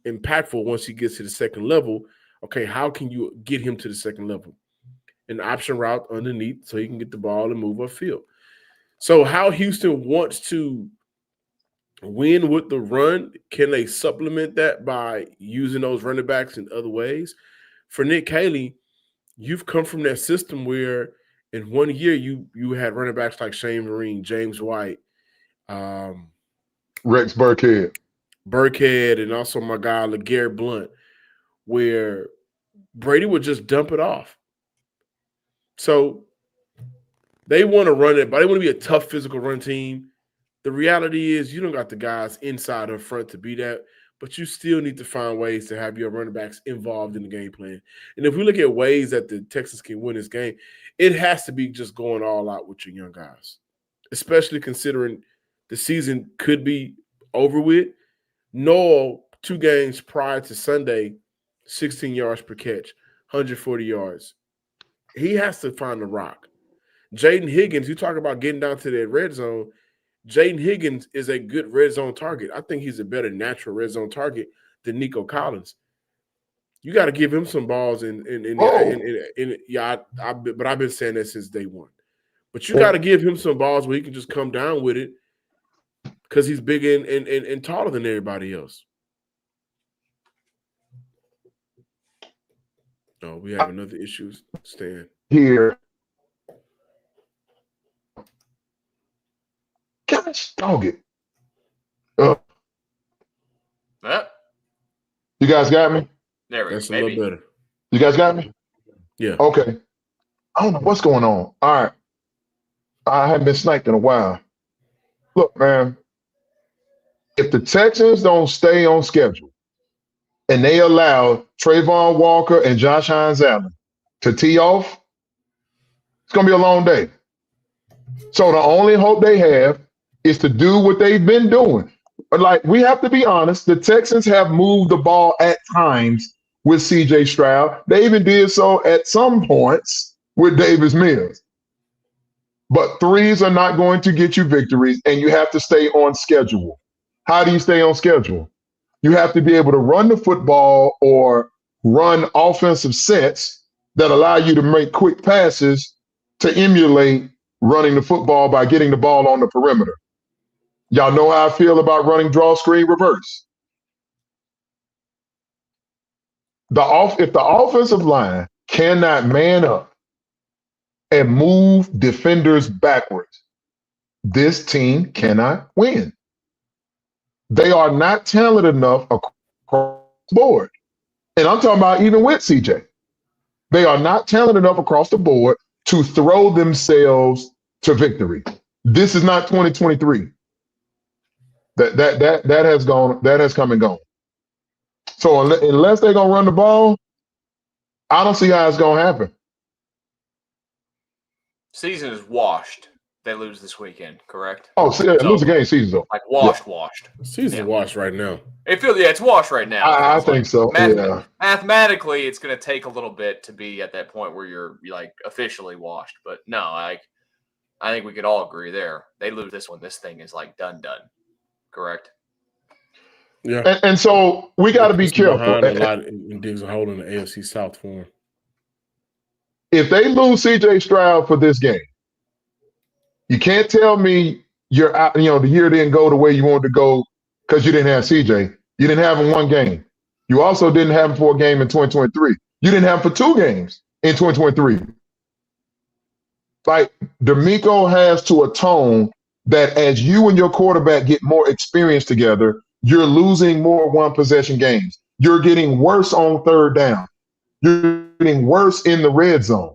impactful once he gets to the second level. Okay, how can you get him to the second level? An option route underneath so he can get the ball and move upfield. So how Houston wants to win with the run, can they supplement that by using those running backs in other ways? For Nick Caley, you've come from that system where in 1 year you had running backs like Shane Vereen, James White, Rex Burkhead, and also my guy LeGarrette Blount, where Brady would just dump it off. So they want to run it, but they want to be a tough physical run team. The reality is you don't got the guys inside or front to be that, but you still need to find ways to have your running backs involved in the game plan. And if we look at ways that the Texans can win this game, it has to be just going all out with your young guys, especially considering the season could be over with. Noel, 2 games prior to Sunday, 16 yards per catch, 140 yards. He has to find the rock. Jaden Higgins, you talk about getting down to that red zone. Jaden Higgins is a good red zone target. I think he's a better natural red zone target than Nico Collins. You got to give him some balls. But I've been saying that since day one. But you got to give him some balls where he can just come down with it because he's big and taller than everybody else. No, we have another issue, Stan. Here. Gosh, dog it. Yep. You guys got me? There we go. That's a little better. You guys got me? Yeah. Okay. I don't know what's going on. All right. I haven't been sniped in a while. Look, man, if the Texans don't stay on schedule and they allow Trayvon Walker and Josh Hines-Allen to tee off, it's going to be a long day. So the only hope they have is to do what they've been doing. But like, we have to be honest, the Texans have moved the ball at times with CJ Stroud. They even did so at some points with Davis Mills. But threes are not going to get you victories, and you have to stay on schedule. How do you stay on schedule? You have to be able to run the football or run offensive sets that allow you to make quick passes to emulate running the football by getting the ball on the perimeter. Y'all know how I feel about running draw screen reverse. If the offensive line cannot man up and move defenders backwards, this team cannot win. They are not talented enough across the board. And I'm talking about even with CJ. They are not talented enough across the board to throw themselves to victory. This is not 2023. That has gone. That has come and gone. So unless they're gonna run the ball, I don't see how it's gonna happen. Season is washed. They lose this weekend, correct? Oh, so, yeah, lose the game, season's over. Like washed. Season's washed right now. It's washed right now. I think so. Yeah. Mathematically, it's going to take a little bit to be at that point where you're like officially washed. But no, I think we could all agree there. They lose this one. This thing is like done. Correct? Yeah. And so we got to be careful. A lot and digs a hole in the AFC South for them. If they lose CJ Stroud for this game, you can't tell me you're out. The year didn't go the way you wanted to go because you didn't have CJ. You didn't have him one game. You also didn't have him for a game in 2023. You didn't have him for 2 games in 2023. Like, DeMeco has to atone that as you and your quarterback get more experience together, you're losing more one-possession games. You're getting worse on third down. You're getting worse in the red zone.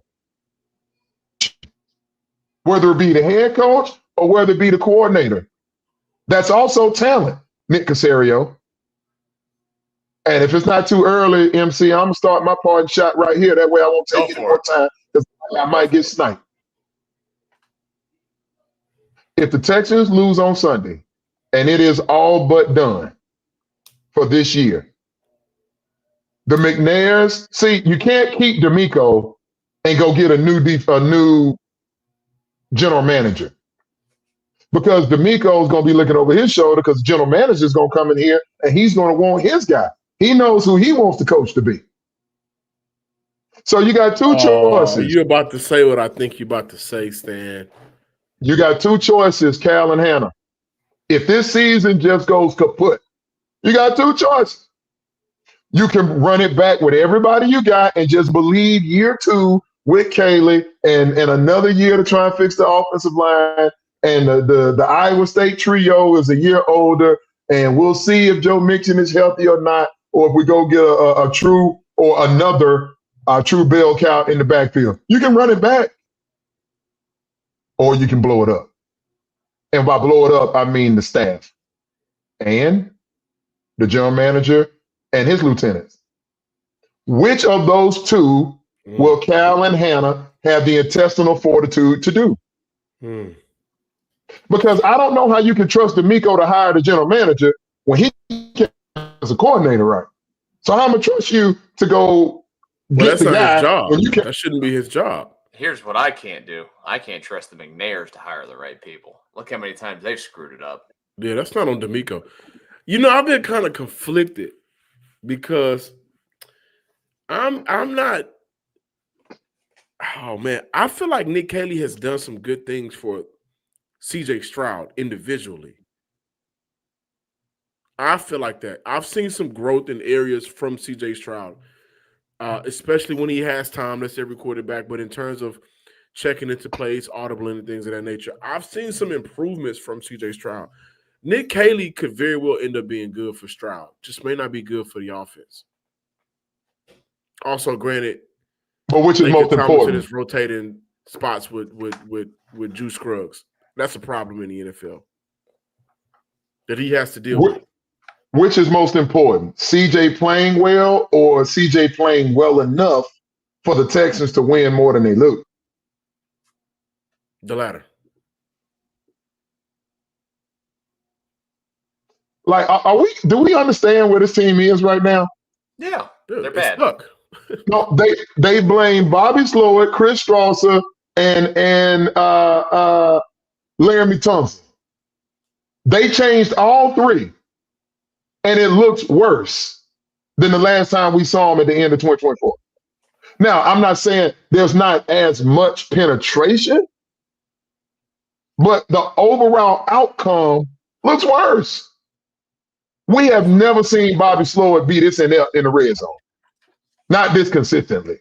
Whether it be the head coach or whether it be the coordinator. That's also talent, Nick Caserio. And if it's not too early, MC, I'm going to start my parting shot right here. That way I won't take any more time because I might get sniped. If the Texans lose on Sunday, and it is all but done for this year, the McNairs, see, you can't keep DeMeco and go get a new general manager. Because DeMeco is going to be looking over his shoulder because the general manager is going to come in here and he's going to want his guy. He knows who he wants the coach to be. So you got 2 choices. You're about to say what I think you're about to say, Stan. You got 2 choices, Cal and Hannah. If this season just goes kaput, you got 2 choices. You can run it back with everybody you got and just believe year 2 with Kaylee and another year to try and fix the offensive line. And the Iowa State trio is a year older, and we'll see if Joe Mixon is healthy or not, or if we go get a true or another true bell cow in the backfield. You can run it back, or you can blow it up. And by blow it up, I mean the staff and the general manager and his lieutenants. Which of those 2 will Cal and Hannah have the intestinal fortitude to do? Because I don't know how you can trust DeMeco to hire the general manager when he can't as a coordinator, right? So how am I trust you to go get the guy? His job. That shouldn't be his job. Here's what I can't do. I can't trust the McNairs to hire the right people. Look how many times they've screwed it up. Yeah, that's not on DeMeco. I've been kind of conflicted because I'm not. Oh man, I feel like Nick Caley has done some good things for CJ Stroud individually. I feel like that. I've seen some growth in areas from CJ Stroud, especially when he has time. That's every quarterback. But in terms of checking into plays, audibling, and things of that nature, I've seen some improvements from CJ Stroud. Nick Caley could very well end up being good for Stroud. Just may not be good for the offense. Also, granted, but which is most important is rotating spots with Juice Scruggs. That's a problem in the NFL that he has to deal with. Which is most important, CJ playing well or CJ playing well enough for the Texans to win more than they lose? The latter. Like, do we understand where this team is right now? Yeah, dude, they're bad. Stuck. No, they blame Bobby Slowik, Chris Strasser, and Laramie Thompson. They changed all 3, and it looks worse than the last time we saw them at the end of 2024. Now, I'm not saying there's not as much penetration, but the overall outcome looks worse. We have never seen Bobby Slowik be this in the red zone. Not this consistently.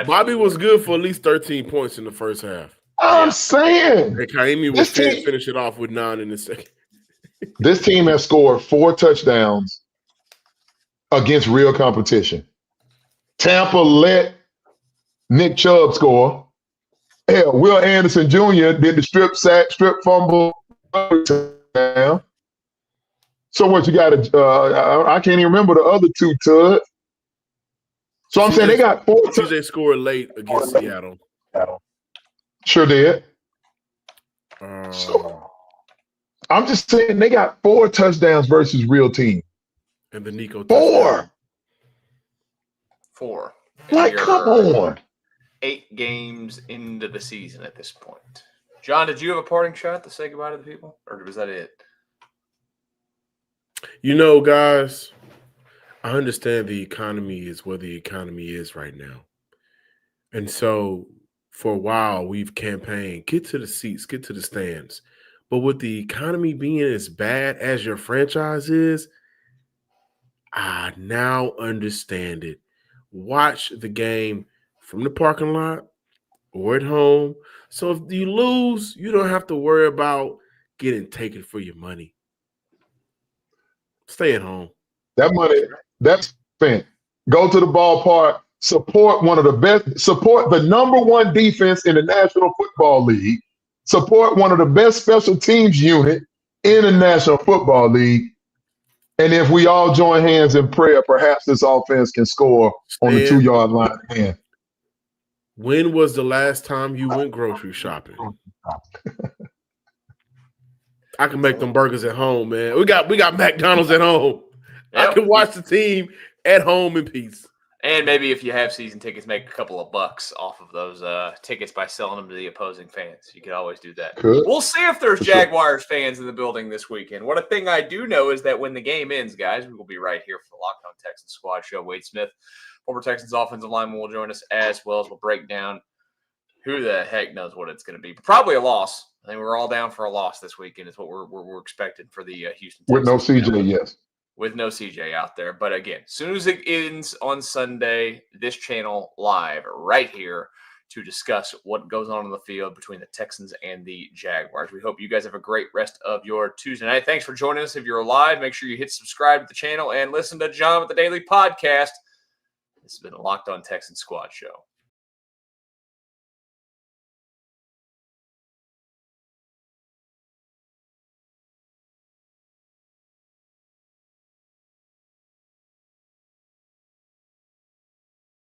Bobby was good for at least 13 points in the first half. I'm saying. And Kaimi was finish it off with 9 in the second. This team has scored 4 touchdowns against real competition. Tampa let Nick Chubb score. Hell, Will Anderson Jr. did the strip sack, strip fumble touchdown. So what you got to I can't even remember the other 2, Tud. So I'm saying they got 4 CJ scored late against Seattle. Sure did. So I'm just saying they got 4 touchdowns versus real team. And the Nico 4. Like, come on. 8 games into the season at this point. John, did you have a parting shot to say goodbye to the people? Or was that it? You know, guys, I understand the economy is where the economy is right now. And so for a while, we've campaigned, get to the seats, get to the stands. But with the economy being as bad as your franchise is, I now understand it. Watch the game from the parking lot or at home. So if you lose, you don't have to worry about getting taken for your money. Stay at home. That money, that's spent. Go to the ballpark, support the number 1 defense in the National Football League, support one of the best special teams unit in the National Football League. And if we all join hands in prayer, perhaps this offense can score on the 2-yard line again. When was the last time you went grocery shopping? I can make them burgers at home, man. We got McDonald's at home. Yep. I can watch the team at home in peace. And maybe if you have season tickets, make a couple of bucks off of those tickets by selling them to the opposing fans. You could always do that. We'll see if there's Jaguars fans in the building this weekend. What a thing I do know is that when the game ends, guys, we will be right here for the Locked On Texans Squad Show. Wade Smith, former Texans offensive lineman, will join us, as well as we'll break down who the heck knows what it's going to be. But probably a loss. I think we're all down for a loss this weekend is what we're expecting for the Houston Texans. With no CJ, yes. With no CJ out there. But again, as soon as it ends on Sunday, this channel live right here to discuss what goes on in the field between the Texans and the Jaguars. We hope you guys have a great rest of your Tuesday night. Thanks for joining us. If you're live, make sure you hit subscribe to the channel and listen to John with the Daily Podcast. This has been the Locked On Texans Squad Show.